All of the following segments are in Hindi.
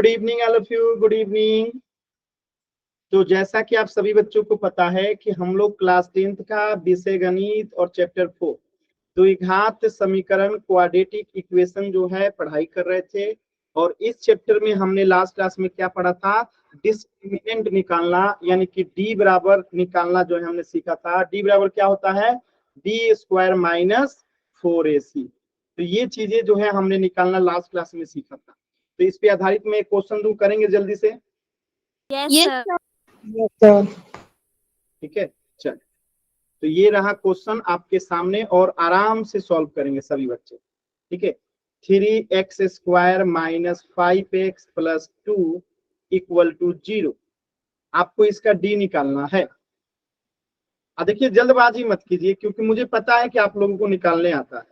Evening all of you, good evening. तो जैसा कि आप सभी बच्चों को पता है कि हम लोग क्लास 10th का विषय गणित और चैप्टर 4 द्विघात समीकरण क्वाड्रेटिक इक्वेशन जो है पढ़ाई कर रहे थे। और इस चैप्टर में हमने लास्ट क्लास में क्या पढ़ा था, डिस्क्रिमिनेंट निकालना, यानी कि डी बराबर निकालना जो है हमने सीखा था। डी बराबर क्या होता है, डी स्क्वायर माइनस 4ac। तो ये चीजें जो है हमने निकालना लास्ट क्लास में सीखा था। तो इस पे आधारित में एक क्वेश्चन दूं, करेंगे जल्दी से। Yes sir. ठीक है, चल। तो ये रहा क्वेश्चन आपके सामने और आराम से सॉल्व करेंगे सभी बच्चे। ठीक है, 3x square minus 5x plus 2 equal to 0। आपको इसका डी निकालना है। देखिए जल्दबाजी मत कीजिए, क्योंकि मुझे पता है कि आप लोगों को निकालने आता है।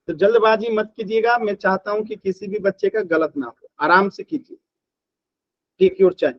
तो जल्दबाजी मत कीजिएगा, मैं चाहता हूं कि किसी भी बच्चे का गलत ना हो। आराम से कीजिए, टेक योर टाइम।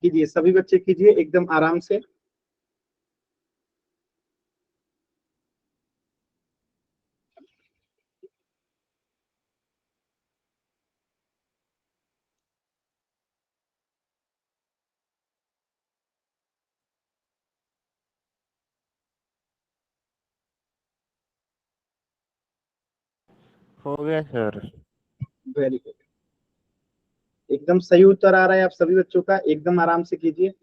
कीजिए, सभी बच्चे कीजिए एकदम आराम से। हो गया सर। वेरी गुड, एकदम सही उत्तर आ रहा है आप सभी बच्चों का। एकदम आराम से कीजिए।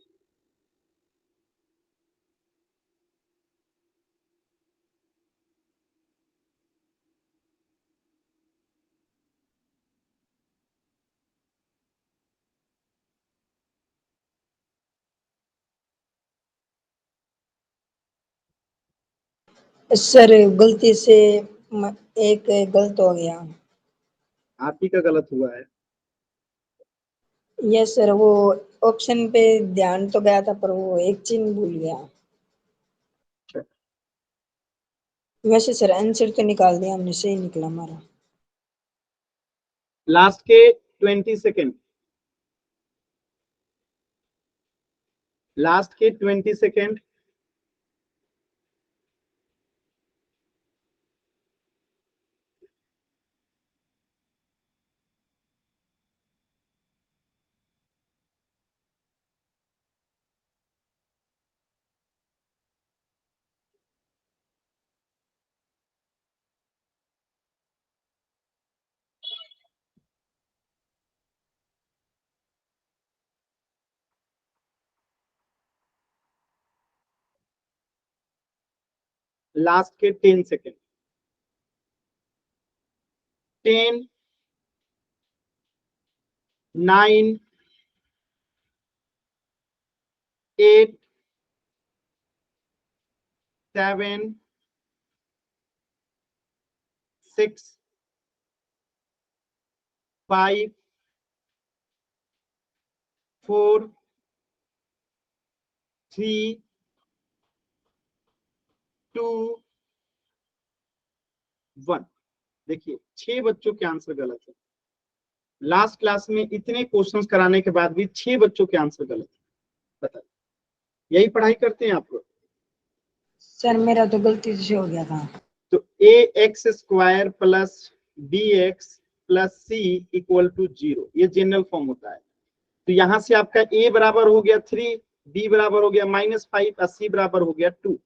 सर गलती से एक गलत हो गया। आप ही का गलत हुआ है। यस सर, वो ऑप्शन पे ध्यान तो गया था पर वो एक चिन्ह भूल गया। वैसे सर आंसर तो निकाल दिया हमने, सही निकला हमारा। लास्ट के 20 सेकेंड, लास्ट के 20 सेकेंड। लास्ट के 10 सेकेंड। 10, 9, 8, 7, 6, 5, 4, 3, 2, 1। देखिए 6 बच्चों के आंसर गलत है। लास्ट क्लास में इतने क्वेश्चंस कराने के बाद भी 6 बच्चों के आंसर गलत है। बताइए, यही पढ़ाई करते हैं आप लोग? सर मेरा तो गलती से हो गया था। तो ax square plus bx plus c equal to 0, ये जनरल फॉर्म होता है। तो यहां से आपका a बराबर हो गया 3, b बराबर हो गया -5 और c बराबर हो गया 2।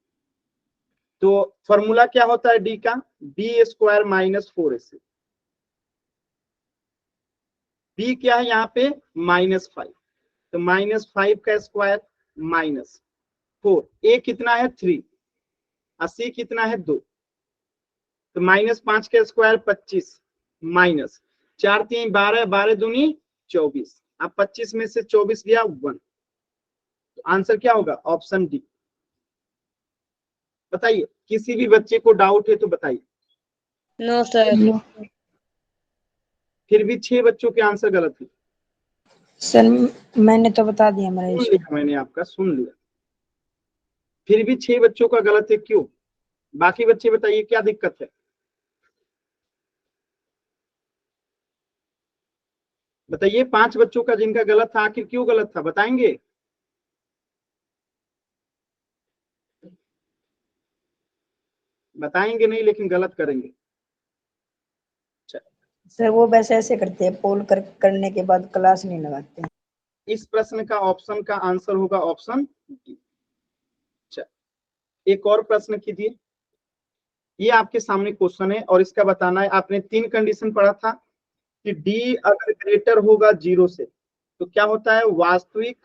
तो फॉर्मूला क्या होता है d का, b square minus 4ac। b क्या है यहाँ पे, -5। तो -5 का स्क्वायर माइनस 4, a कितना है 3, 80 कितना है 2, तो -5 का स्क्वायर 25 माइनस 4 3 12, 12 दूनी 24। अब 25 में से 24 गया 1, तो आंसर क्या होगा? Option D. बताइए, किसी भी बच्चे को डाउट है तो बताइए। No sir. फिर भी 6 बच्चों के आंसर गलत है। सर मैंने तो बता दिया मेरा सुन इशू। लिया मैंने, आपका सुन लिया। फिर भी 6 बच्चों का गलत है, क्यों? बाकी बच्चे बताइए क्या दिक्कत है? बताइए, 5 बच्चों का जिनका गलत था, आखिर क्यों गलत था, बताएंगे? बताएंगे नहीं, लेकिन गलत करेंगे। सर वो वैसे ऐसे करते हैं, पोल करने के बाद क्लास नहीं लगाते। इस प्रश्न का ऑप्शन का आंसर होगा ऑप्शन डी। एक और प्रश्न कीजिए। ये आपके सामने क्वेश्चन है और इसका बताना है। आपने 3 कंडीशन पढ़ा था कि डी अगर ग्रेटर होगा 0 से तो क्या होता है? वास्तविक।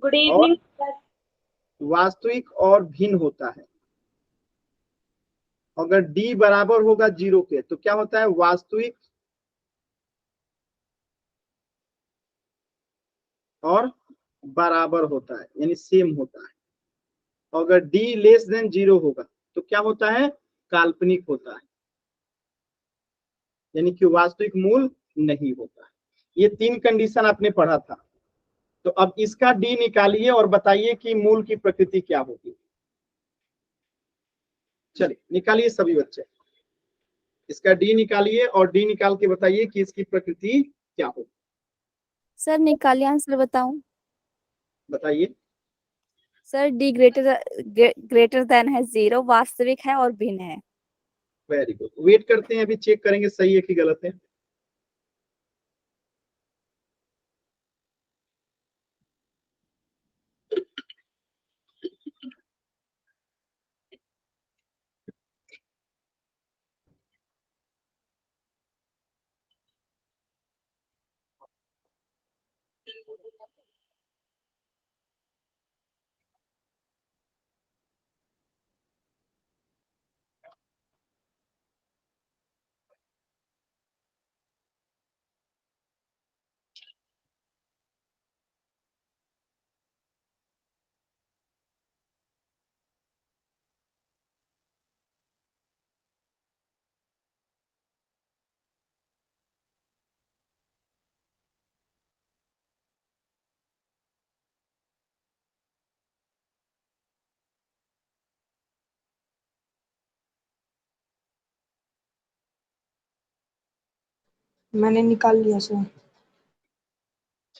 Good evening sir. वास्तविक और भिन्न होता है। अगर डी बराबर होगा 0 के तो क्या होता है? वास्तविक और बराबर होता है, यानी सेम होता है। अगर डी लेस देन 0 होगा तो क्या होता है? काल्पनिक होता है, यानी कि वास्तविक मूल नहीं होता है। ये 3 कंडीशन आपने पढ़ा था। तो अब इसका डी निकालिए और बताइए कि मूल की प्रकृति क्या होगी। चलिए निकालिए सभी बच्चे, इसका डी निकालिए और डी निकाल के बताइए कि इसकी प्रकृति क्या होगी। सर निकालिए आंसर बताऊं? बताइए। सर डी ग्रेटर देन है 0, वास्तविक है और भिन्न है। Very good. वेट करते हैं, अभी चेक करेंगे सही है कि गलत है। मैंने निकाल लिया सर।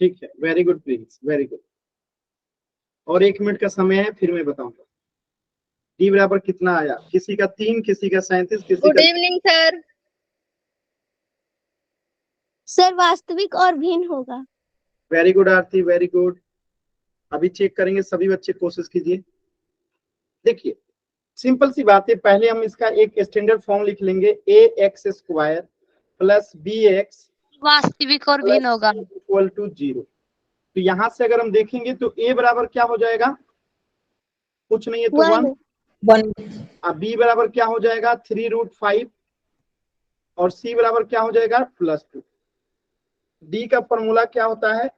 ठीक है, very good please, very good. और 1 मिनट का समय है, फिर मैं बताऊंगा। डी बराबर कितना आया? किसी का 3, किसी का 37, किसी गुड का। Evening sir. सर वास्तविक और भिन्न होगा। वेरी गुड आरती, वेरी गुड। अभी चेक करेंगे, सभी बच्चे कोशिश कीजिए। देखिए, सिंपल सी बात है। पहले हम इसका एक स्टैंडर्ड फॉर्म लिख लेंगे, a x square plus b x वास्तविक और भिन्न होगा। Equal to 0। तो यहां से अगर हम देखेंगे तो ए बराबर क्या हो जाएगा? कुछ नहीं है तो 1। 1। अब बी बराबर क्या हो जाएगा? 3√5। और सी बराबर क्या हो जाएगा? +2। डी का फॉर्मूला क्या होता है?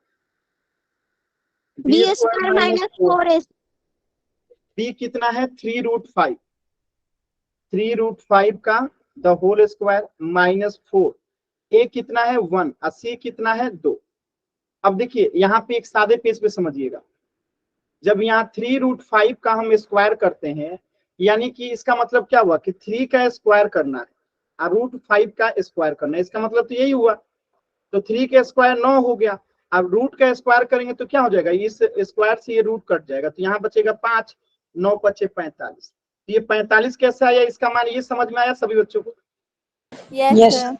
बी स्क्वायर माइनस 4 बी कितना है? 3√5। 3√5 का द होल स्क्वायर -4। ए कितना है? 1। और सी कितना है? 2। अब देखिए, यहाँ पे एक सादे पेज पे समझिएगा। जब यहाँ 3√5 का हम स्क्वायर करते हैं, यानी कि इसका मतलब क्या हुआ कि 3 का स्क्वायर करना है और √5 का स्क्वायर करना है। इसका मतलब तो यही हुआ। तो 3 का स्क्वायर 9 हो गया। अब रूट का स्क्वायर करेंगे तो क्या हो जाएगा? इस स्क्वायर से ये रूट कट जाएगा, तो यहाँ बचेगा 5। 9 5 45। ये 45 कैसे आया? इसका मान ये समझ में आया सभी बच्चों को? Yes sir.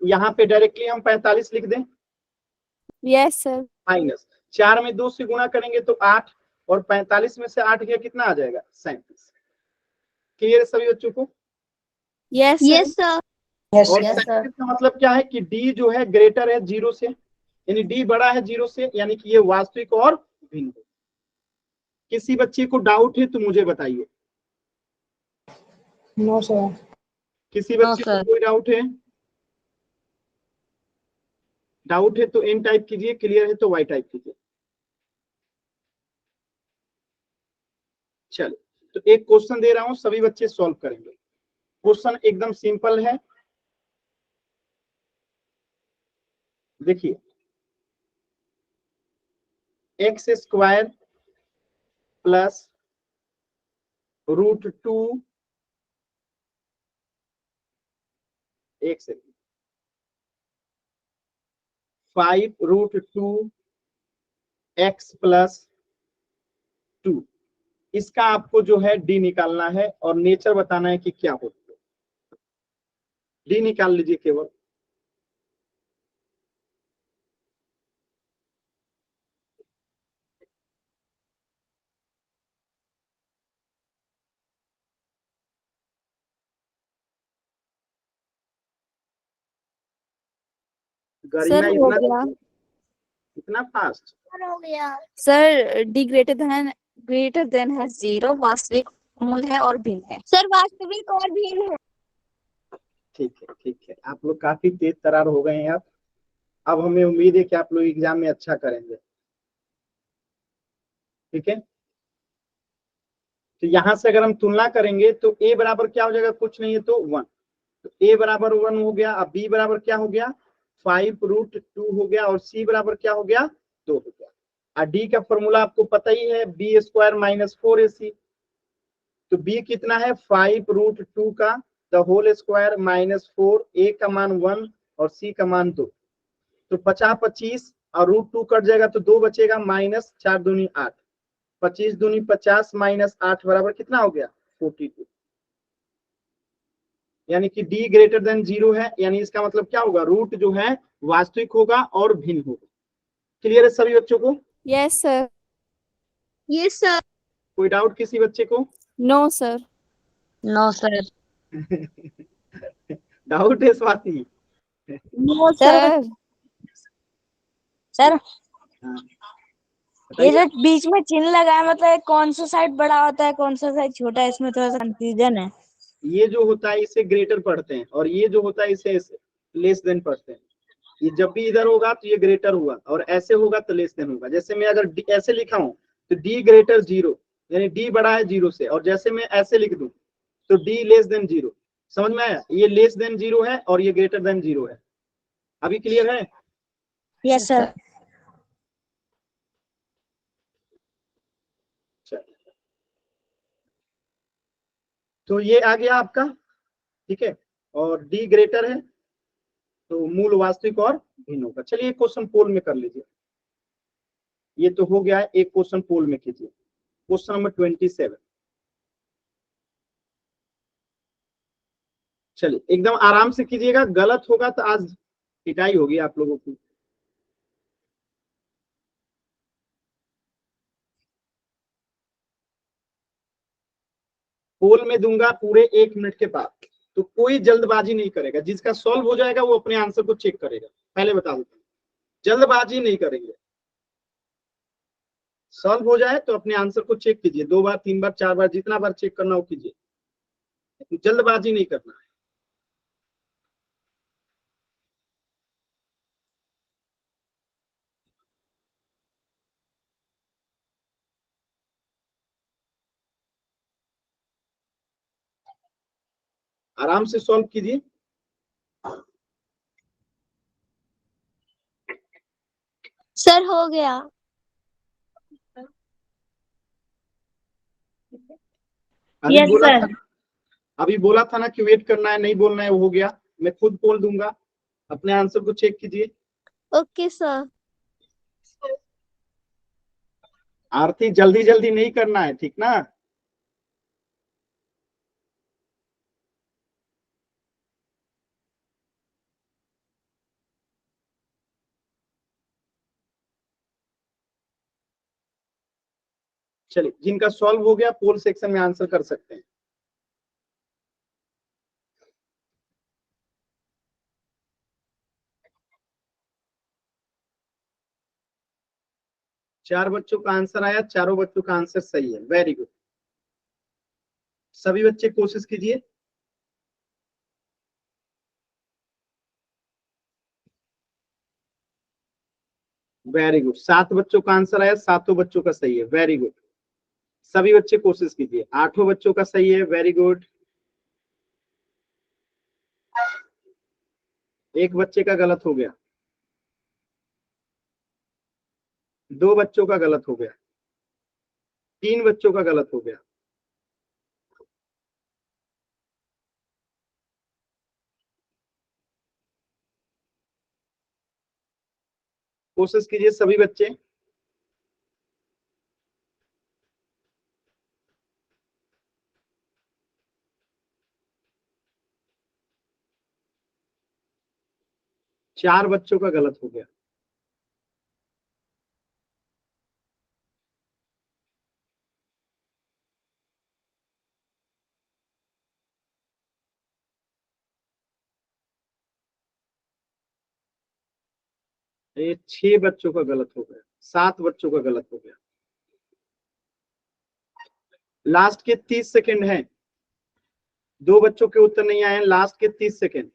यहाँ पे डायरेक्टली हम 45 लिख दें, यस सर। माइनस 4 में 2 से गुणा करेंगे तो 8, और 45 में से 8 गया कितना आ जाएगा? 37। क्लियर है सभी बच्चों को? Yes yes sir. और Yes, sir. 37 का मतलब क्या है कि डी जो है ग्रेटर है 0 से, यानी डी बड़ा है 0 से, यानी कि ये वास्तविक और भिन्न है। किसी बच्चे को डाउट है तो मुझे बताइए। No sir. किसी नो बच्चे को सर। कोई डाउट है? डाउट है तो एन टाइप कीजिए, क्लियर है तो वाई टाइप कीजिए। चलो, तो एक क्वेश्चन दे रहा हूं, सभी बच्चे सॉल्व करेंगे। क्वेश्चन एकदम सिंपल है, देखिए। एक्स स्क्वायर प्लस √2, एक सेकेंड, 5√2 एक्स प्लस 2, इसका आपको जो है डी निकालना है और नेचर बताना है कि क्या होता है। डी निकाल लीजिए केवल। सर गरिमा हो इतना गया। इतना फास्ट? हो गया। सर डी ग्रेटर देन है 0, वास्तविक, मूल है और भिन्न है। सर वास्तविक और भिन्न है। ठीक है, ठीक है, आप लोग काफी तेज तरार हो गए हैं। अब हमें उम्मीद है कि आप लोग एग्जाम में अच्छा करेंगे। ठीक है, तो यहां से अगर हम तुलना करेंगे तो ए बराबर क्या हो जाएगा, कुछ नहीं है तो 1। तो ए बराबर 1 हो गया। अब बी बराबर क्या हो गया, 5√2 हो गया। और सी बराबर क्या हो गया, 2 हो गया। और डी का फॉर्मूला आपको पता ही है, b² - 4ac। तो b कितना है, 5√2 का द होल स्क्वायर -4, a का मान 1 और c का मान 2। तो 50 25 और √2 कट जाएगा तो 2 बचेगा, -4 दूनी 8, 25 दूनी 50 -8 बराबर कितना हो गया, 42। यानी कि d ग्रेटर देन 0 है, यानी इसका मतलब क्या होगा, रूट जो है वास्तविक होगा और भिन्न होगा। क्लियर है सभी बच्चों को? Yes sir. Yes sir. कोई डाउट किसी बच्चे को? No sir. No sir. Doubt है Swati? No sir sir. Sir हाँ, ये बताइए। जो बीच में चिन्ह लगा है मतलब कौन सा साइड बड़ा होता है कौन सा साइड छोटा है, इसमें थोड़ा सा कंफ्यूजन है। ये जो होता है इसे ग्रेटर पढ़ते हैं और ये जो होता है इसे लेस देन पढ़ते हैं। ये जब भी इधर होगा तो ये ग्रेटर हुआ और ऐसे होगा तो लेस देन होगा। जैसे मैं अगर ऐसे लिखा हूं तो d ग्रेटर 0, यानी d बड़ा है 0 से। और जैसे मैं ऐसे लिख दूं तो d लेस देन 0। समझ में आया? ये लेस देन 0 है और ये ग्रेटर देन 0 है। अभी क्लियर है? Yes sir. चलिए, तो ये आ गया आपका। ठीक है, और d ग्रेटर है तो मूल, वास्तविक और भिन्न होगा। चलिए एक क्वेश्चन पोल में कर लीजिए। ये तो हो गया है, एक क्वेश्चन पोल में कीजिए। Question number 27। चलिए एकदम आराम से कीजिएगा, गलत होगा तो आज पिटाई होगी आप लोगों की। पोल में दूंगा पूरे 1 मिनट के बाद, तो कोई जल्दबाजी नहीं करेगा। जिसका सॉल्व हो जाएगा वो अपने आंसर को चेक करेगा। पहले बता देता हूं, जल्दबाजी नहीं करेंगे। सॉल्व हो जाए तो अपने आंसर को चेक कीजिए, 2 बार 3 बार 4 बार, जितना बार चेक करना हो कीजिए, जल्दबाजी नहीं करना है। आराम से सॉल्व कीजिए। सर हो गया। अभी यस बोला था, सर। अभी बोला था ना कि वेट करना है, नहीं बोलना है, वो हो गया। मैं खुद पोल दूंगा, अपने आंसर को चेक कीजिए। Okay sir. आरती जल्दी जल्दी नहीं करना है, ठीक ना? चलिए, जिनका सॉल्व हो गया पोल सेक्शन में आंसर कर सकते हैं। 4 बच्चों का आंसर आया, चारों बच्चों का आंसर सही है, वेरी गुड। सभी बच्चे कोशिश कीजिए। वेरी गुड, 7 बच्चों का आंसर आया, सातों बच्चों का सही है, वेरी गुड। सभी बच्चे कोशिश कीजिए। 8 बच्चों का सही है, वेरी गुड। एक बच्चे का गलत हो गया, 2 बच्चों का गलत हो गया, 3 बच्चों का गलत हो गया। कोशिश कीजिए सभी बच्चे। चार बच्चों का गलत हो गया। ये 6 बच्चों का गलत हो गया, 7 बच्चों का गलत हो गया। लास्ट के 30 सेकंड हैं, 2 बच्चों के उत्तर नहीं आए हैं, लास्ट के 30 सेकंड।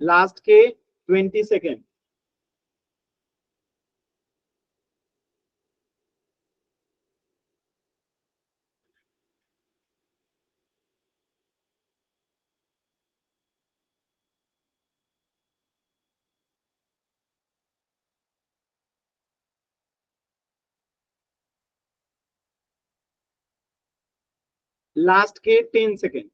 लास्ट के 20 सेकंड। लास्ट के 10 सेकंड।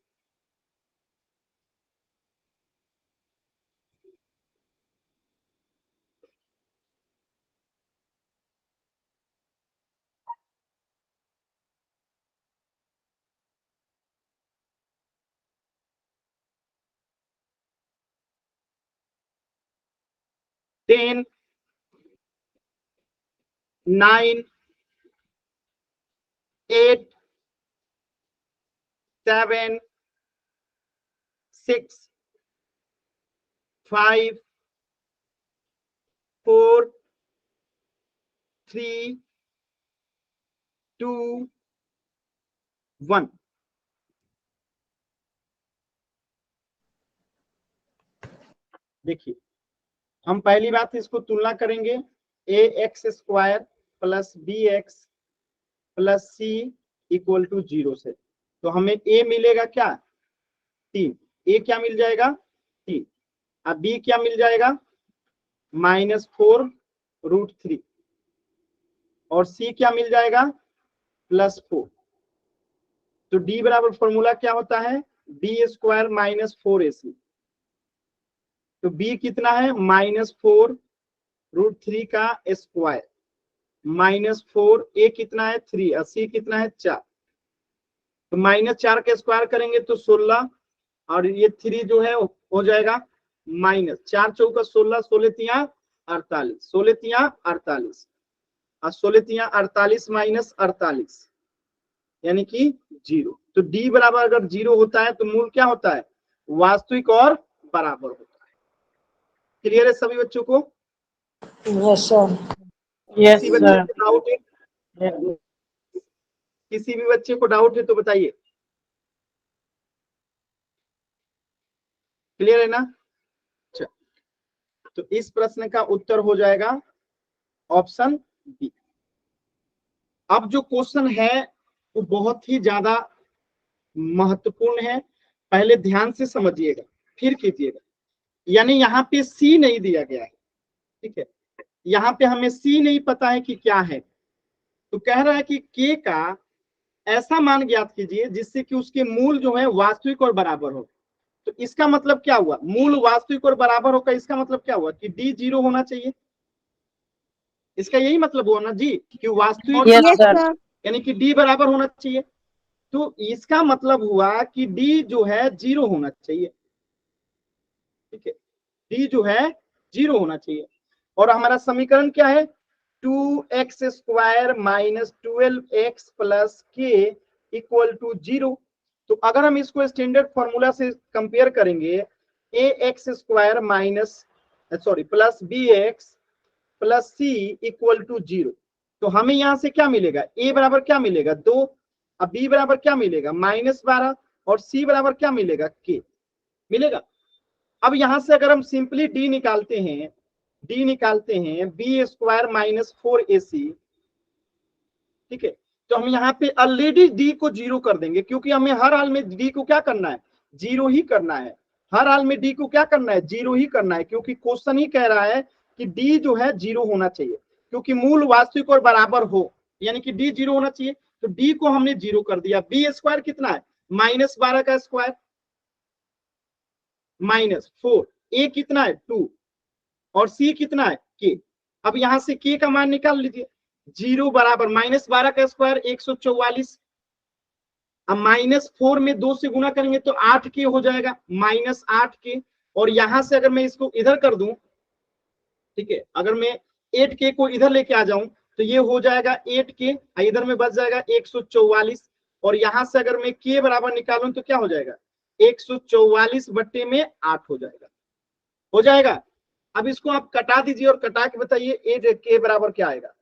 टेन, 9, 8, 7, 6, 5, 4, 3, 2, 1। देखिए, हम पहली बात इसको तुलना करेंगे, a x square plus b x plus c equal to 0 से। तो हमें ए मिलेगा क्या, 3। ए क्या मिल जाएगा, 3। अब बी क्या मिल जाएगा, -4√3। और सी क्या मिल जाएगा, +4। तो डी बराबर फॉर्मूला क्या होता है, बी स्क्वायर -4ac। तो बी कितना है, -4√3 का स्क्वायर, -4, ए कितना है 3 और सी कितना है 4। तो -4 का स्क्वायर करेंगे तो 16, और ये 3 जो है हो जाएगा -4 चौका 16, 16 तिया 48, 16 तिया 48 और 16 तिया 48 -48 यानी कि 0। तो डी बराबर अगर 0 होता है तो मूल क्या होता है, वास्तविक और बराबर होता है। क्लियर है सभी बच्चों को? Yes sir. यस किसी बच्चे सर। को डाउट है, किसी भी बच्चे को डाउट है तो बताइए। क्लियर है ना? तो इस प्रश्न का उत्तर हो जाएगा ऑप्शन बी। अब जो क्वेश्चन है वो बहुत ही ज्यादा महत्वपूर्ण है, पहले ध्यान से समझिएगा फिर कीजिएगा। यानी यहाँ पे सी नहीं दिया गया है, ठीक है, यहाँ पे हमें सी नहीं पता है कि क्या है। तो कह रहा है कि के का ऐसा मान ज्ञात कीजिए जिससे कि उसके मूल जो है वास्तविक और बराबर हो। तो इसका मतलब क्या हुआ, मूल वास्तविक और बराबर होगा, इसका मतलब क्या हुआ कि डी 0 होना चाहिए। इसका यही मतलब हुआ ना जी, कि वास्तविक यस सर। यानी कि डी बराबर होना चाहिए। तो इसका मतलब हुआ कि डी जो है 0 होना चाहिए। ठीक है, डी जो है 0 होना चाहिए। और हमारा समीकरण क्या है, 2x² माइनस 12x प्लस के इक्वल टू 0। तो अगर हम इसको स्टैंडर्ड फॉर्मूला से कंपेयर करेंगे, ax² minus sorry plus bx plus c equal to 0, तो हमें यहां से क्या मिलेगा, a बराबर क्या मिलेगा 2, अब b बराबर क्या मिलेगा -12, और c बराबर क्या मिलेगा k मिलेगा। अब यहां से अगर हम सिंपली d निकालते हैं, b² माइनस 4ac, ठीक है, तो हम यहाँ पे ऑलरेडी डी को 0 कर देंगे, क्योंकि हमें हर हाल में डी को क्या करना है, 0 ही करना है। हर हाल में डी को क्या करना है, 0 ही करना है, क्योंकि क्वेश्चन ही कह रहा है कि डी जो है 0 होना चाहिए, क्योंकि मूल वास्तविक और बराबर हो, यानी कि डी 0 होना चाहिए। तो डी को हमने 0 कर दिया। b² कितना है, -12 का स्क्वायर माइनस 4, a कितना है 2, और c कितना है k। अब यहां से k का मान निकाल लीजिए, 0 बराबर -12 का स्क्वायर 144, अब -4 में 2 से गुणा करेंगे तो 8k हो जाएगा, -8k। और यहां से अगर मैं इसको इधर कर दूं, ठीक है, अगर मैं 8k को इधर लेके आ जाऊं तो ये हो जाएगा 8k, इधर में बच जाएगा 144, और यहां से अगर मैं k बराबर निकालूं तो क्या हो जाएगा, 144 बट्टे में 8 हो जाएगा, हो जाएगा। अब इसको आप कटा दीजिए और कटा के बताइए 8k बराबर क्या आएगा,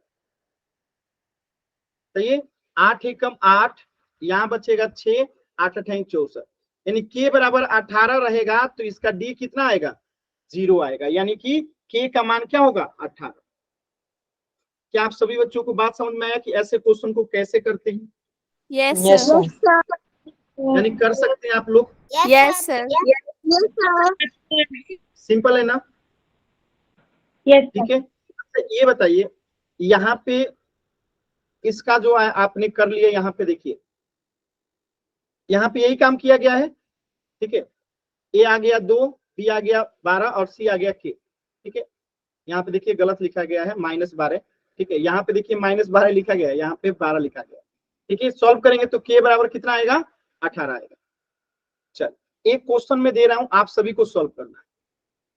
बताइए। 8 एकम 8, यहां बचेगा 6, 8 अठाई 64, यानी k बराबर 18 रहेगा, तो इसका d कितना आएगा, 0 आएगा, यानी कि k का मान क्या होगा 18। क्या आप सभी बच्चों को बात समझ में आया कि ऐसे क्वेश्चन को कैसे करते हैं, Yes, Yes, sir. sir. यानी कर सकते हैं आप लोग, Yes, sir. Yes, sir. Simple है ना। Yes, ठीक है, अच्छा ये बताइए, यहाँ पे इसका जो है आपने कर लिया, यहाँ पे देखिए, यहाँ पे यही काम किया गया है। ठीक है, ए आ गया 2, बी आ गया 12 और सी आ गया के। ठीक है, यहाँ पे देखिए गलत लिखा गया है -12। ठीक है, यहाँ पे देखिए -12 लिखा गया है, यहाँ पे 12 लिखा गया है। ठीक है, सॉल्व करेंगे तो के बराबर कितना आएगा, 18 आएगा। चल, एक क्वेश्चन में दे रहा हूं, आप सभी को सॉल्व करना है।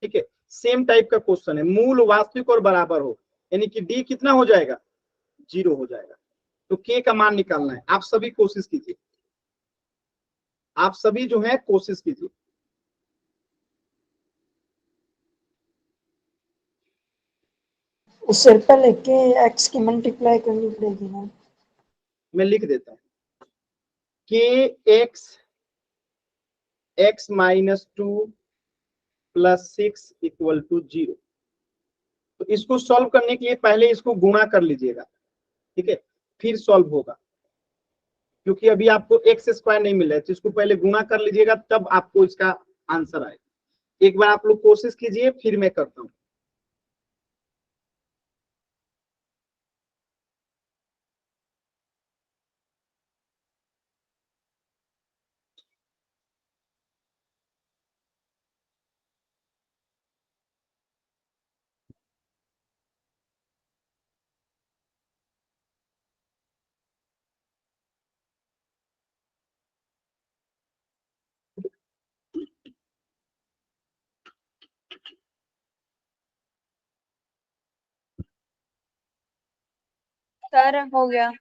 ठीक है, सेम टाइप का क्वेश्चन है, मूल वास्तविक और बराबर हो, यानी कि डी कितना हो जाएगा, 0 हो जाएगा। तो के का मान निकालना है, आप सभी कोशिश कीजिए, आप सभी जो है कोशिश कीजिए। उससे पहले के x की मल्टीप्लाई करनी पड़ेगी ना। मैं लिख देता हूं, के x minus 2 plus 6 equal to 0। तो इसको सॉल्व करने के लिए पहले इसको गुणा कर लीजिएगा, ठीक है, फिर सॉल्व होगा, क्योंकि अभी आपको x² नहीं मिल रहा है, तो इसको पहले गुणा कर लीजिएगा, तब आपको इसका आंसर आएगा। एक बार आप लोग कोशिश कीजिए, फिर मैं करता हूं। Sir, हो गया.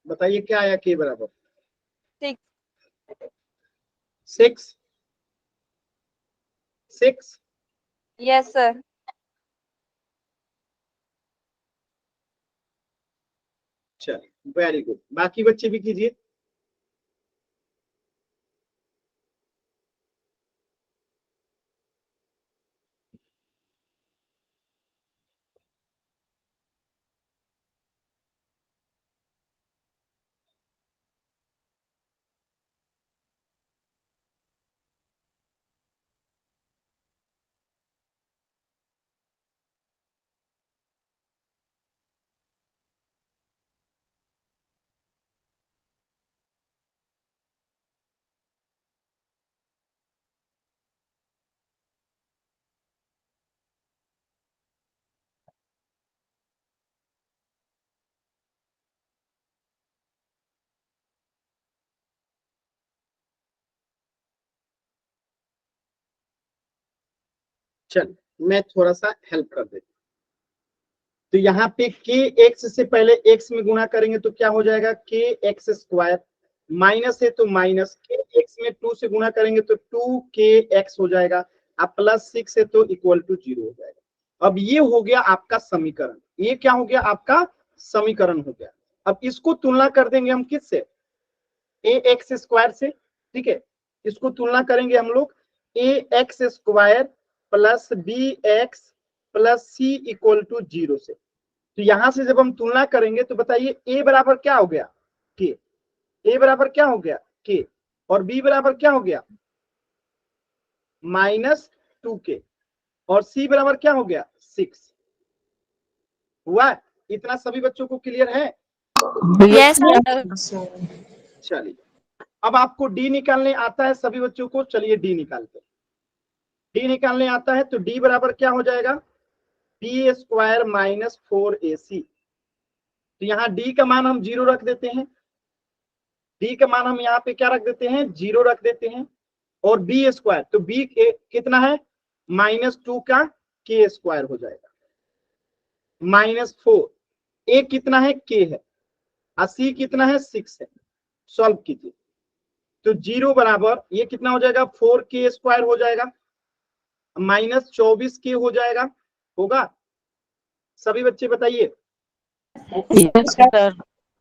बताइए क्या आया के बराबर 6. 6। 6 Yes, sir. चलिए, वेरी गुड, बाकी बच्चे भी कीजिए। चल मैं थोड़ा सा हेल्प कर देता हूं। तो यहाँ पे के एक्स से पहले एक्स में गुणा करेंगे तो क्या हो जाएगा, के एक्स स्क्वायर, माइनस है तो माइनस, के एक्स में 2 से गुणा करेंगे तो 2 के एक्स हो जाएगा, अब प्लस 6 है तो इक्वल टू 0 हो जाएगा। अब ये हो गया आपका समीकरण, ये क्या हो गया आपका समीकरण हो गया। अब इसको तुलना कर देंगे हम किससे, ए एक्स स्क्वायर से, ठीक है। इसको तुलना करेंगे हम लोग a x square plus b x plus c equal to 0 से। तो यहां से जब हम तुलना करेंगे तो बताइए ए बराबर क्या हो गया, के, ए बराबर क्या हो गया के, और बी बराबर क्या हो गया -2k, और सी बराबर क्या हो गया 6। हुआ इतना, सभी बच्चों को क्लियर है? Yes sir. चलिए अब आपको डी निकालने आता है सभी बच्चों को, चलिए डी निकालते हैं। डी निकालने आता है तो डी बराबर क्या हो जाएगा, बी स्क्वायर माइनस 4ac। तो यहाँ डी का मान हम 0 रख देते हैं, डी का मान हम यहाँ पे क्या रख देते हैं 0 रख देते हैं, और बी स्क्वायर, तो बी कितना है -2 का के स्क्वायर हो जाएगा, -4, ए कितना है के है, और सी कितना है 6 है। सॉल्व कीजिए तो 0 बराबर ये कितना हो जाएगा 4k स्क्वायर हो जाएगा, -24k हो जाएगा, होगा? सभी बच्चे बताइए। Yes sir.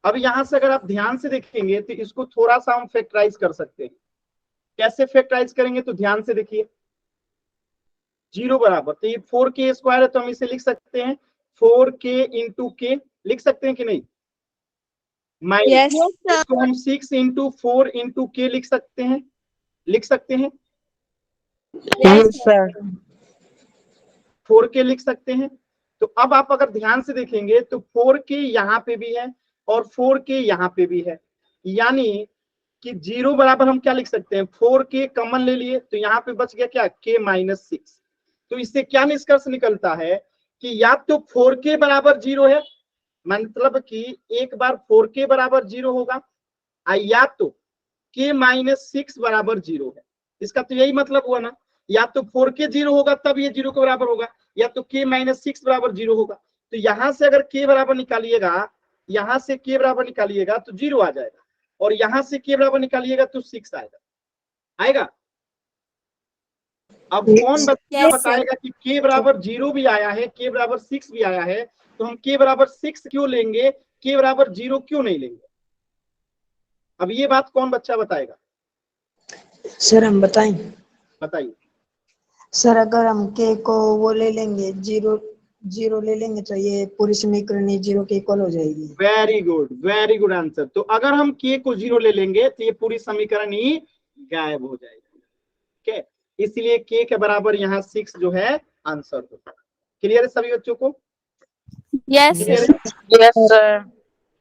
अब यहां से अगर आप ध्यान से देखेंगे तो इसको थोड़ा सा हम फैक्टराइज कर सकते हैं। कैसे फैक्टराइज करेंगे तो ध्यान से देखिए, 0 बराबर, तो ये 4k स्क्वायर है तो हम इसे लिख सकते हैं 4k इंटू के, लिख सकते हैं कि नहीं, माइनस इसको हम 6 इंटू 4 इंटू के लिख सकते हैं, लिख सकते हैं, यस सर। 4k लिख सकते हैं। तो अब आप अगर ध्यान से देखेंगे तो 4k यहाँ पे भी है और 4k यहाँ पे भी है, यानी कि 0 बराबर हम क्या लिख सकते हैं 4k कॉमन ले लिए तो यहाँ पे बच गया क्या k -6। तो इससे क्या निष्कर्ष निकलता है कि या तो 4k बराबर 0 है, मतलब कि एक बार 4k बराबर 0 होगा, या तो k -6 बराबर 0 है। इसका तो यही मतलब हुआ ना, या तो 4k 0 होगा तब ये 0 के बराबर होगा, या तो k -6 बराबर 0 होगा। तो यहां से अगर k बराबर निकालिएगा, यहां से k बराबर निकालिएगा तो 0 आ जाएगा, और यहां से k बराबर निकालिएगा तो 6 आएगा, आएगा। अब कौन बच्चा बताएगा कि k बराबर 0 भी आया है, k बराबर 6 भी आया है, तो हम k बराबर 6 क्यों लेंगे, k बराबर 0 क्यों नहीं लेंगे? अब ये बात कौन बच्चा बताएगा? सर हम बताएं? बताइए। सर अगर हम के को वो ले लेंगे 0 ले लेंगे तो ये पूरी समीकरण 0 के इक्वल हो जाएगी। Very good answer. तो अगर हम k को 0 ले लेंगे तो ये पूरी समीकरण ही गायब हो जाएगी, ठीक है। इसलिए k के बराबर यहाँ 6 जो है आंसर होगा। क्लियर है सभी बच्चों को? Yes clear sir. है? Yes sir.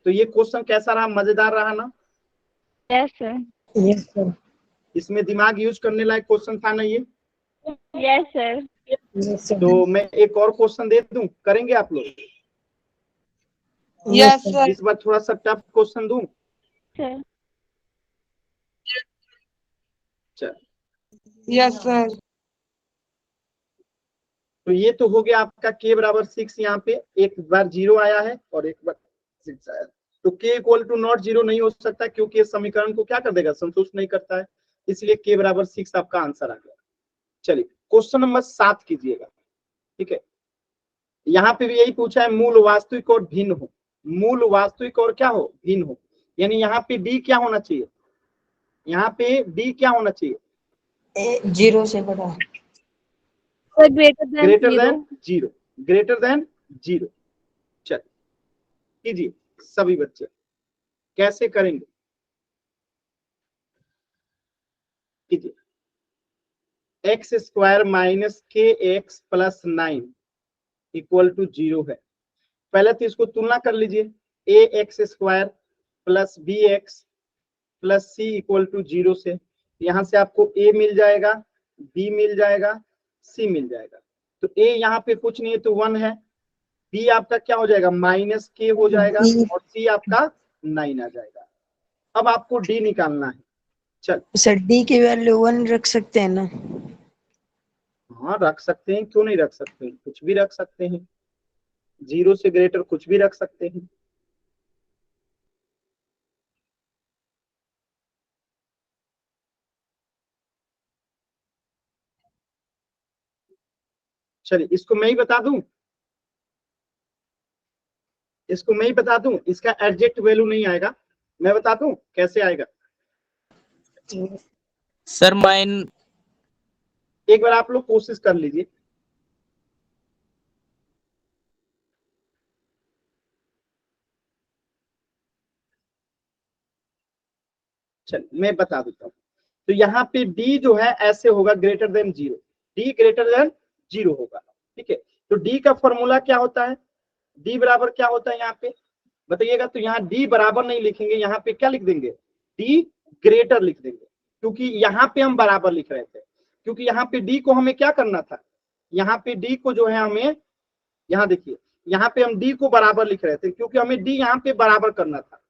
तो ये क्वेश्चन कैसा रहा, मजेदार रहा ना? Yes sir. Yes sir. इसमें दिमाग यूज करने लायक क्वेश्चन था ना ये? Yes sir. Yes sir. तो मैं एक और क्वेश्चन दे दूं, करेंगे आप लोग? Yes sir. इस बार थोड़ा सा टफ क्वेश्चन दूं? सर। चल यस सर। तो ये तो हो गया आपका k बराबर 6, यहाँ पे एक बार 0 आया है और एक बार 6 आया है। तो k इक्वल टू नॉट 0 नहीं हो सकता क्योंकि इस समीकरण को क्या कर देगा, संतुष्ट नहीं करता है, इसलिए k बराबर 6 आपका आंसर आ गया। चलिए क्वेश्चन नंबर 7 कीजिएगा, ठीक है। यहाँ पे भी यही पूछा है, मूल वास्तविक और भिन्न हो, मूल वास्तविक और क्या हो, भिन्न हो, यानी यहाँ पे b क्या होना चाहिए, यहाँ पे b क्या होना चाहिए, 0 से बड़ा, ग्रेटर देन 0, ग्रेटर देन 0। चल कीजिए सभी बच्चे, कैसे करेंगे कीजिए। X square minus k x plus 9 equal to 0 है। पहले तो इसको तुलना कर लीजिए, a x square plus b x plus c equal to 0 से। यहाँ से आपको ए मिल जाएगा, बी मिल जाएगा, सी मिल जाएगा। तो ए यहाँ पे कुछ नहीं है तो 1 है, बी आपका क्या हो जाएगा -k हो जाएगा, और सी आपका 9 आ जाएगा। अब आपको डी निकालना है। चल सर डी की वैल्यू 1 रख सकते हैं ना? हाँ रख सकते हैं, क्यों नहीं रख सकते हैं, कुछ भी रख सकते हैं, 0 से ग्रेटर कुछ भी रख सकते हैं। चलिए इसको मैं ही बता दूं, इसको मैं ही बता दूं, इसका एग्जैक्ट वैल्यू नहीं आएगा, मैं बता दूं कैसे आएगा। सर माइन एक बार आप लोग कोशिश कर लीजिए। चलिए मैं बता देता हूँ। तो यहाँ पे डी जो है ऐसे होगा, greater than 0, D greater than 0 होगा। ठीक है, तो डी का फॉर्मूला क्या होता है, डी बराबर क्या होता है यहाँ पे बताइएगा। तो यहाँ डी बराबर नहीं लिखेंगे, यहाँ पे क्या लिख देंगे, डी ग्रेटर लिख देंगे, क्योंकि यहाँ पे हम बराबर लिख रहे थे, क्योंकि यहाँ पे डी को हमें क्या करना था, यहाँ पे डी को जो है हमें, यहाँ देखिए यहाँ पे हम डी को बराबर लिख रहे थे, क्योंकि हमें डी यहाँ पे बराबर करना था,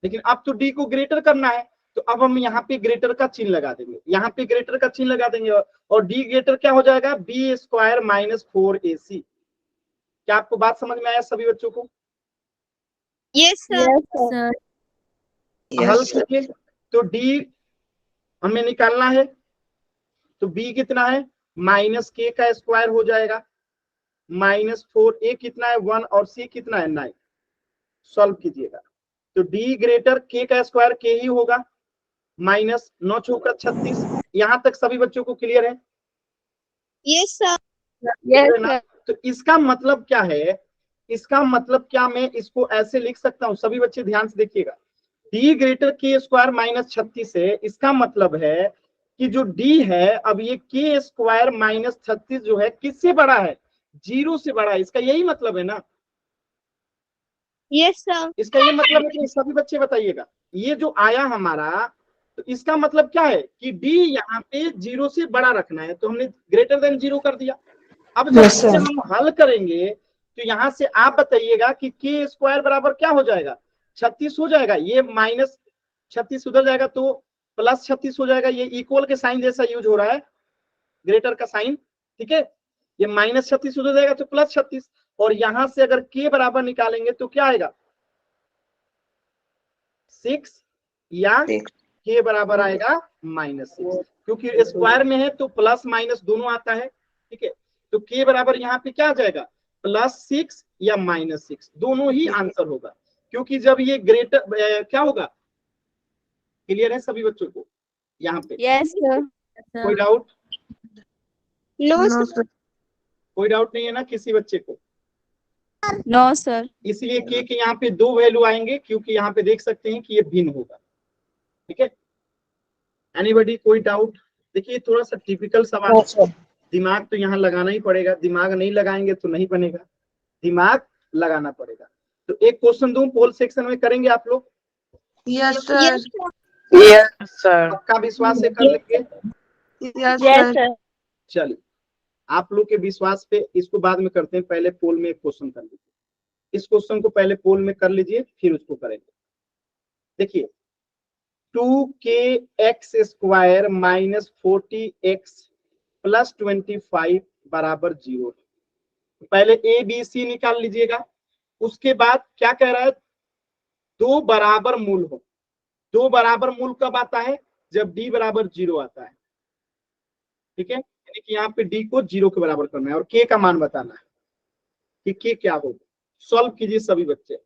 लेकिन अब तो डी को ग्रेटर करना है, तो अब हम यहाँ पे ग्रेटर का चिन्ह लगा देंगे, यहाँ पे ग्रेटर का चिन्ह लगा देंगे, और डी ग्रेटर क्या हो जाएगा, बी स्क्वायर माइनस 4ac। क्या आपको बात समझ में आया सभी बच्चों को? Yes sir. सर हल कीजिए। तो डी हमें निकालना है, तो बी कितना है, माइनस के का स्क्वायर हो जाएगा, -4, ए कितना है 1 और सी कितना है 9। सॉल्व कीजिएगा, तो डी ग्रेटर के का स्क्वायर के ही होगा, माइनस 9 चौका 36। यहां तक सभी बच्चों को क्लियर है? Yes sir. है ना? तो इसका मतलब क्या है, इसका मतलब क्या, मैं इसको ऐसे लिख सकता हूं, सभी बच्चे ध्यान से देखिएगा, डी ग्रेटर के स्क्वायर माइनस 36 है, इसका मतलब है कि जो डी है, अब ये के स्क्वायर माइनस 36 जो है किससे बड़ा है, 0 से बड़ा है, इसका यही मतलब है ना, यस सर। इसका ये मतलब है कि सभी बच्चे बताइएगा, ये जो आया हमारा, तो इसका मतलब क्या है कि डी यहाँ पे 0 से बड़ा रखना है, तो हमने ग्रेटर देन 0 कर दिया। अब जब Yes, sir. इसे हम हल करेंगे, तो यहाँ से आप बताइएगा कि के स्क्वायर बराबर क्या हो जाएगा, 36 हो जाएगा, ये माइनस 36 उधर जाएगा तो प्लस 36 हो जाएगा, ये इक्वल के साइन जैसा यूज हो रहा है, ग्रेटर का साइन। ठीक है, ये माइनस 36 उधर जाएगा तो प्लस 36, और यहां से अगर के बराबर निकालेंगे तो क्या आएगा, 6, या के बराबर आएगा -6, क्योंकि स्क्वायर में है तो प्लस माइनस दोनों आता है। ठीक है, तो के बराबर यहाँ पे क्या आ जाएगा, +6 या -6, दोनों ही आंसर होगा, क्योंकि जब ये ग्रेटर क्या होगा, क्लियर है सभी बच्चों को यहाँ पे? Yes sir. कोई डाउट? No sir. कोई डाउट नहीं है ना किसी बच्चे को? No sir. इसलिए के यहाँ पे 2 वैल्यू आएंगे, क्योंकि यहाँ पे देख सकते हैं कि ये भिन्न होगा। ठीक है, एनीबॉडी कोई डाउट? देखिए थोड़ा सा टिपिकल सवाल है, दिमाग तो यहाँ लगाना ही पड़ेगा, दिमाग नहीं लगाएंगे तो नहीं बनेगा, दिमाग लगाना पड़ेगा। तो एक क्वेश्चन दूं, पोल सेक्शन में करेंगे आप लोग? Yes, sir. Yes sir. Yes sir पक्का विश्वास से कर लेंगे? Yes, yes sir. सर। चलिए आप लोग के विश्वास पे इसको बाद में करते हैं, पहले पोल में एक क्वेश्चन कर लीजिए, इस क्वेश्चन को पहले पोल में कर लीजिए फिर उसको करेंगे। देखिए 2kx² माइनस 40x प्लस 25 बराबर 0। पहले ए बी सी निकाल लीजिएगा, उसके बाद क्या कह रहा है, दो बराबर मूल हो। दो बराबर मूल कब आता है, जब डी बराबर 0 आता है। ठीक है, यानी कि यहाँ पे डी को 0 के बराबर करना है और के का मान बताना है कि के क्या होगा। सॉल्व कीजिए सभी बच्चे,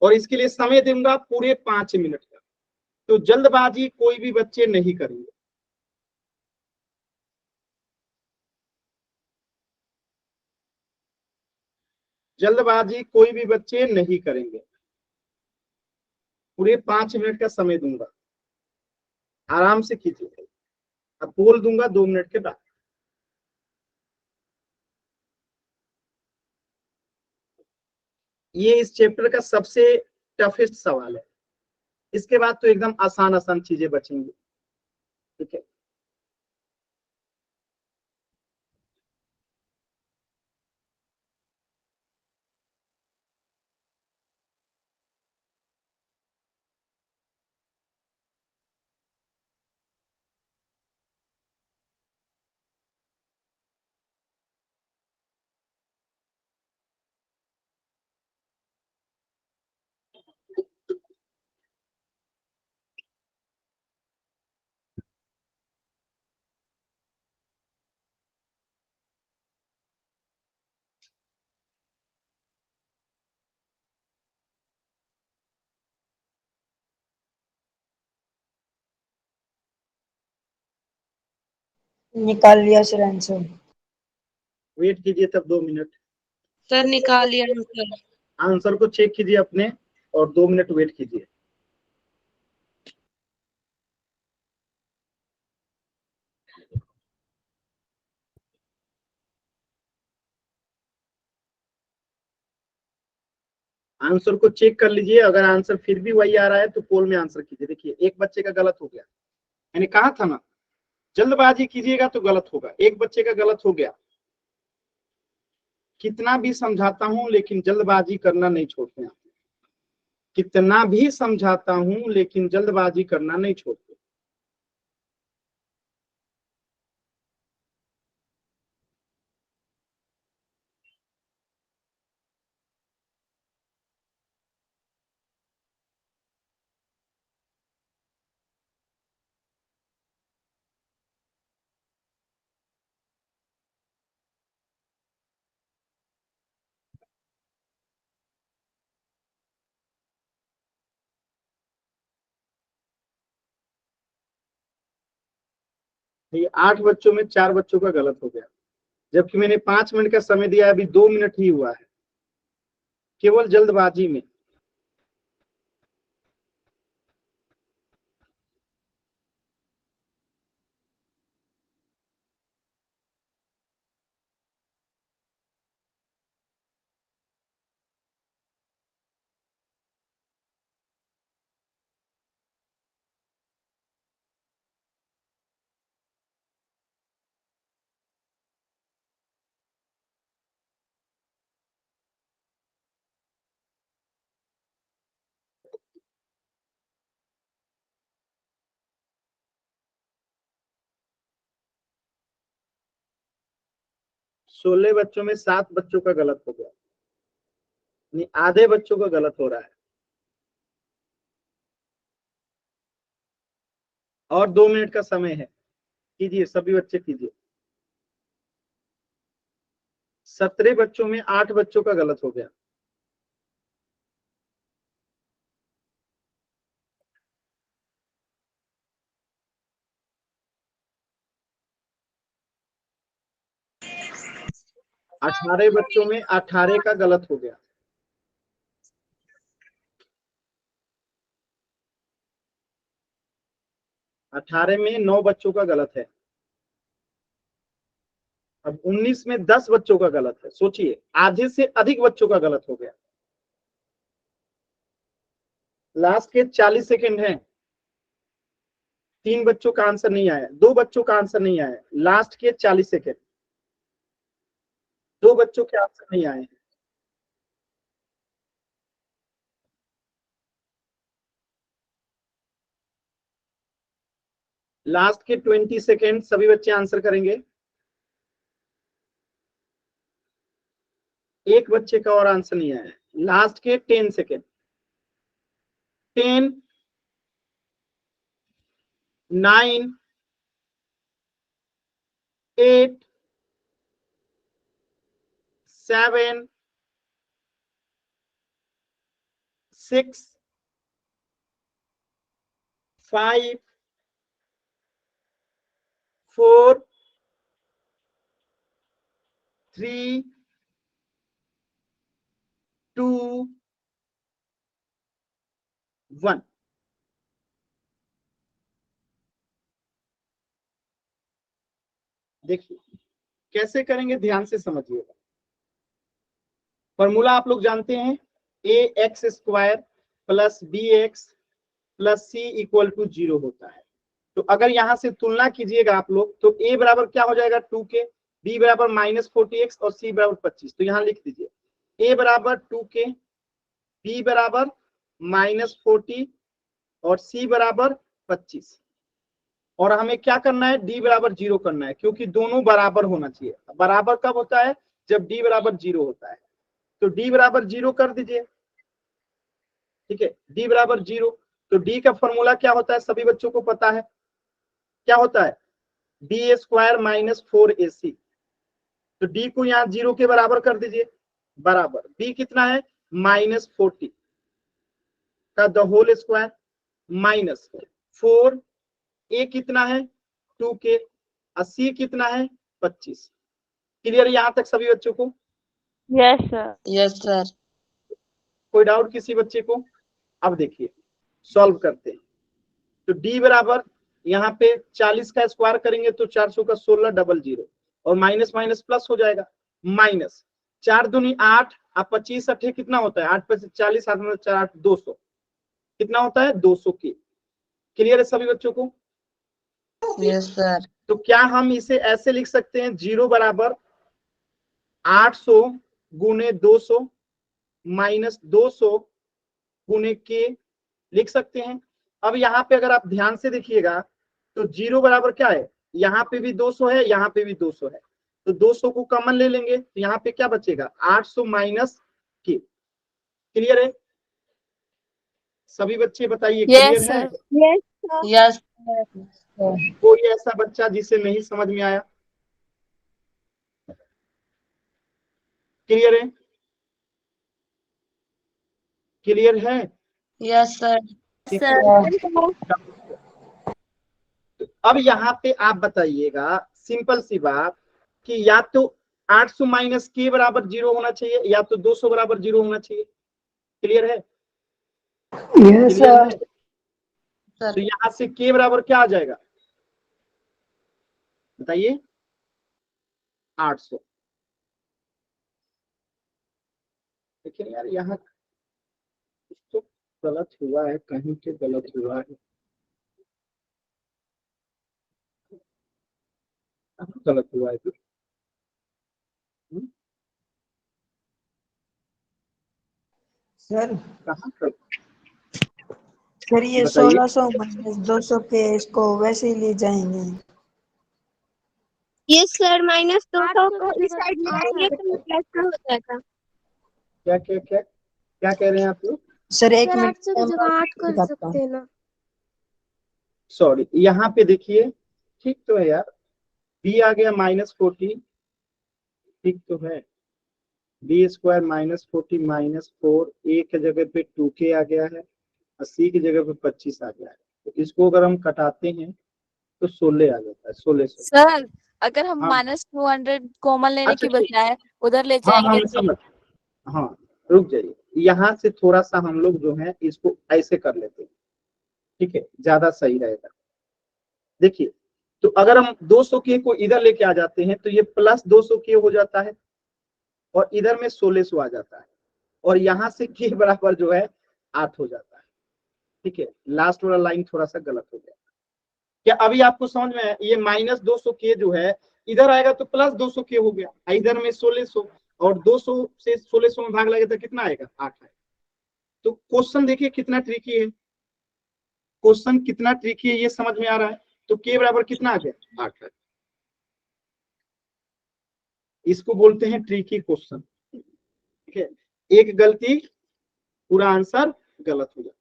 और इसके लिए समय दूंगा पूरे 5 मिनट का, तो जल्दबाजी कोई भी बच्चे नहीं करेंगे। जल्दबाजी कोई भी बच्चे नहीं करेंगे, पूरे 5 मिनट का समय दूंगा, आराम से कीजिए। अब बोल दूंगा 2 मिनट के बाद। ये इस चैप्टर का सबसे टफेस्ट सवाल है, इसके बाद तो एकदम आसान आसान चीजें बचेंगी। ठीक है, निकाल लिया सर आंसर। वेट कीजिए तब 2 मिनट, सर निकाल लिया आंसर। आंसर को चेक कीजिए अपने और 2 मिनट वेट कीजिए। आंसर को चेक कर लीजिए, अगर आंसर फिर भी वही आ रहा है तो पोल में आंसर कीजिए। देखिए एक बच्चे का गलत हो गया, मैंने कहा था ना जल्दबाजी कीजिएगा तो गलत होगा। एक बच्चे का गलत हो गया, कितना भी समझाता हूं लेकिन जल्दबाजी करना नहीं छोड़ते हैं। कितना भी समझाता हूं लेकिन जल्दबाजी करना नहीं छोड़ते। ये 8 बच्चों में 4 बच्चों का गलत हो गया, जबकि मैंने 5 मिनट का समय दिया, अभी 2 मिनट ही हुआ है, केवल जल्दबाजी में। सोलह बच्चों में 7 बच्चों का गलत हो गया, यानी आधे बच्चों का गलत हो रहा है। और 2 मिनट का समय है, कीजिए सभी बच्चे कीजिए। 17 बच्चों में 8 बच्चों का गलत हो गया। अठारह बच्चों में 18 का गलत हो गया। अठारह में 9 बच्चों का गलत है। अब 19 में 10 बच्चों का गलत है। सोचिए आधे से अधिक बच्चों का गलत हो गया। लास्ट के 40 सेकेंड हैं। 3 बच्चों का आंसर नहीं आया, 2 बच्चों का आंसर नहीं आया। लास्ट के 40 सेकेंड, 2 बच्चों के आंसर नहीं आए। लास्ट के 20 सेकेंड सभी बच्चे आंसर करेंगे। एक बच्चे का और आंसर नहीं आया। लास्ट के 10 सेकेंड, 10, 9, 8, 7, 6, 5, 4, 3, 2, 1। देखिए कैसे करेंगे, ध्यान से समझिएगा। फॉर्मूला आप लोग जानते हैं, ax² plus bx plus c equal to 0 होता है। तो अगर यहां से तुलना कीजिएगा आप लोग तो a बराबर क्या हो जाएगा 2k, b बराबर -40x और c बराबर 25। तो यहां लिख दीजिए a बराबर 2k, b बराबर -40 और c बराबर 25। और हमें क्या करना है, d बराबर 0 करना है, क्योंकि दोनों बराबर होना चाहिए। बराबर कब होता है, जब d बराबर 0 होता है। तो d बराबर 0 कर दीजिए। ठीक है, d बराबर 0, तो d का फॉर्मूला क्या होता है सभी बच्चों को पता है, क्या होता है, d स्क्वायर माइनस 4ac। तो d को यहाँ 0 के बराबर कर दीजिए, बराबर b कितना है -40 का the whole square minus 4, a कितना है 2k, c कितना है 25। क्लियर यहां तक सभी बच्चों को? Yes sir. Yes sir. कोई डाउट किसी बच्चे को? अब देखिए सॉल्व करते हैं। तो d बराबर यहाँ पे 40 का स्क्वायर करेंगे तो 400 का 16 डबल 0 और माइनस माइनस प्लस हो जाएगा, माइनस 4 दूनी 8 और 25 अठे कितना होता है 8 पे 40 8 में 4 8 200 कितना होता है 200 के। क्लियर है सभी बच्चों को? Yes sir. तो क्या हम इसे ऐसे लिख सकते हैं 0 बराबर 800 गुने 200 माइनस 200 गुने के लिख सकते हैं। अब यहाँ पे अगर आप ध्यान से देखिएगा तो 0 बराबर क्या है, यहाँ पे भी 200 है, यहाँ पे भी 200 है, तो 200 को कॉमन ले लेंगे तो यहाँ पे क्या बचेगा 800 माइनस के। क्लियर है सभी बच्चे? बताइए क्लियर है? यस। कोई ऐसा बच्चा जिसे नहीं समझ में आया? क्लियर है? क्लियर है? Yes sir. ठीक है। तो अब यहाँ पे आप बताइएगा सिंपल सी बात कि या तो 800 माइनस के बराबर 0 होना चाहिए या तो 200 बराबर 0 होना चाहिए। क्लियर है? यस क्लियर है? सर। तो यहाँ से के बराबर क्या आ जाएगा बताइए 800। लेकिन यार यहाँ कुछ तो गलत हुआ है, कहीं पे गलत हुआ है, गलत हुआ है तो सर कहाँ पर सर ये बताइए। 1600 माइनस 200 के इसको वैसे ही ले जाएंगे। यस सर, -200 को इस साइड ले जाएंगे तो प्लस का हो जाएगा। क्या क्या क्या क्या कह रहे हैं आप लोग? सर एक सर मिनट 800 की जगह 8 कर सकते हैं ना। सॉरी यहाँ पे देखिए ठीक तो है यार, b आ गया -40, ठीक तो है, b स्क्वायर -40 -4 a की जगह पे 2k आ गया है और c की जगह पे 25 आ गया है। तो इसको अगर हम कटाते हैं तो 16 आ जाता है, 1600। सर अगर हम हाँ। -200 कॉमन लेने अच्छा की ठीक, बजाय उधर ले हाँ जाएंगे मैं तो समझ, हाँ रुक जाइए, यहाँ से थोड़ा सा हम लोग जो है इसको ऐसे कर लेते हैं, ठीक है ज्यादा सही रहेगा। देखिए तो अगर हम 200 के को इधर लेके आ जाते हैं तो ये प्लस 200 के हो जाता है और इधर में 1600 आ जाता है और यहाँ से के बराबर जो है 8 हो जाता है। ठीक है, लास्ट वाला लाइन थोड़ा सा गलत हो गया। क्या अभी आपको समझ में आया? ये -200 के जो है इधर आएगा तो प्लस 200 के हो गया, इधर में 1600 और 200 से 1600 में भाग लगे तो कितना आएगा 8 आएगा। तो क्वेश्चन देखिए कितना ट्रिकी है, क्वेश्चन कितना ट्रिकी है ये समझ में आ रहा है। तो के बराबर कितना आ गया 8 है। इसको बोलते हैं ट्रिकी क्वेश्चन। ठीक है, एक गलती पूरा आंसर गलत हो जाता।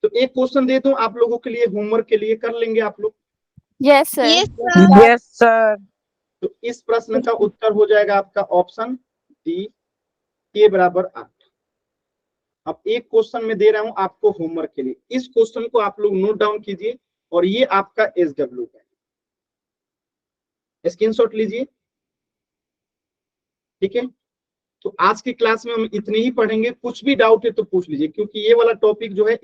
तो एक क्वेश्चन दे दूं आप लोगों के लिए होमवर्क के लिए, कर लेंगे आप लोग? Yes sir. Yes sir. Yes sir. तो इस प्रश्न का उत्तर हो जाएगा आपका ऑप्शन डी, के बराबर 8। अब एक क्वेश्चन में दे रहा हूं आपको होमवर्क के लिए, इस क्वेश्चन को आप लोग नोट डाउन कीजिए और ये आपका SW है, स्क्रीनशॉट लीजिए। ठीक है, तो आज की क्लास में हम इतने ही पढ़ेंगे, कुछ भी डाउट है तो पूछ लीजिए क्योंकि ये वाला टॉपिक जो है